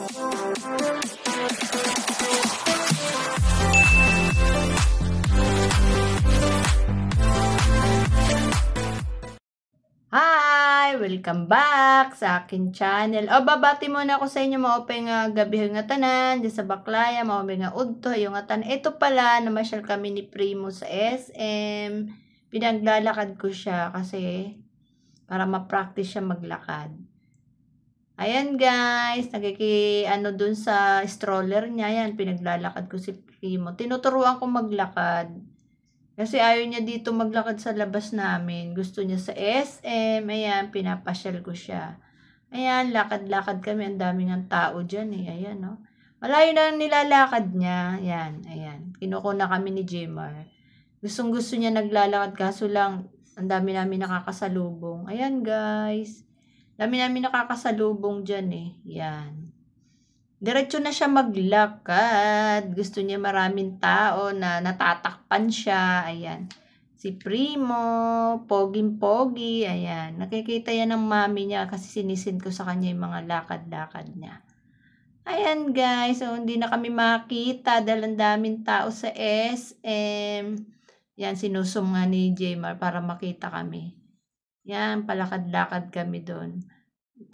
Hi! Welcome back sa akin channel. Babati muna ako sa inyo maupay nga gabi nga tanan, di sa Baklaya, maupay nga udto, yung nga tanan. Ito pala, namasyal kami ni Primo sa SM. Pinaglalakad ko siya kasi para ma-practice siya maglakad. Ayan guys, ano dun sa stroller niya, yan, pinaglalakad ko si Primo. Tinuturuan ko maglakad. Kasi ayaw niya dito maglakad sa labas namin. Gusto niya sa SM. Ayan, pinapasyal ko siya. Ayan, lakad-lakad kami. Ang daming ang tao dyan eh. Ayan, no. Malayo na nilalakad niya. Ayan, ayan. Kinukuna kami ni Jmar. Gustong-gusto niya naglalakad. Kaso lang, ang dami namin nakakasalubong. Ayan, guys. Dami namin nakakasalubong dyan eh. Ayan. Diretso na siya maglakad. Gusto niya maraming tao na natatakpan siya. Ayan. Si Primo, poging-pogi. Ayan. Nakikita yan ng mami niya kasi sinisin ko sa kanya yung mga lakad-lakad niya. Ayan guys. So, hindi na kami makita dahil ang daming tao sa SM. Yan, sinusum nga ni Jmar para makita kami. Yan, palakad-lakad kami doon.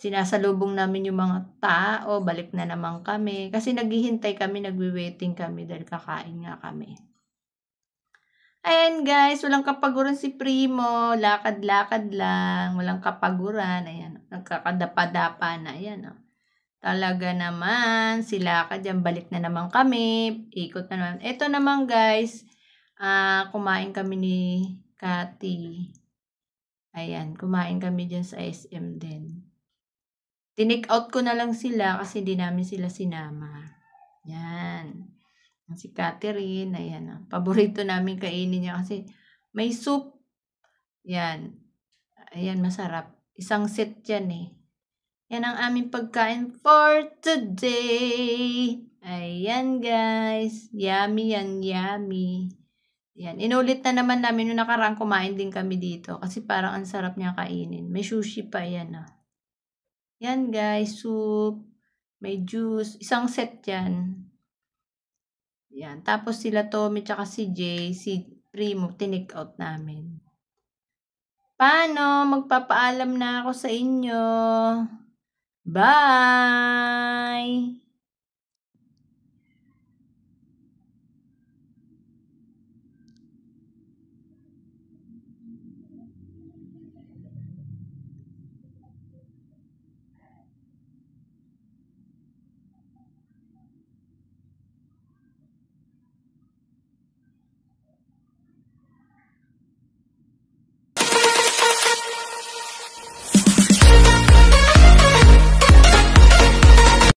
Sinasalubong namin yung mga tao, balik na naman kami. Kasi naghihintay kami, nagwi-waiting kami dahil kakain nga kami. Ayan guys, walang kapaguran si Primo. Lakad-lakad lang, walang kapaguran. Ayan, nagkakadapa-dapa na. Ayan, oh. Talaga naman, sila ka dyan, balik na naman kami. Ikot na naman. Ito naman guys, kumain kami ni Cathy. Ayan, kumain kami dyan sa SM din. Tinake out ko na lang sila kasi di namin sila sinama. Yan. Si Catherine, ayan. Paborito namin kainin niya kasi may soup. Yan. Ayan, masarap. Isang set yan eh. Yan ang aming pagkain for today. Ayan guys. Yummy yan, yummy. Yan. Inulit na naman namin nung nakaraan kumain din kami dito kasi parang ang sarap niya kainin. May sushi pa yan ah. Yan guys, soup, may juice, isang set yan. Yan, tapos sila Tommy tsaka si Jay, si Primo, tinake out namin. Paano? Magpapaalam na ako sa inyo. Bye!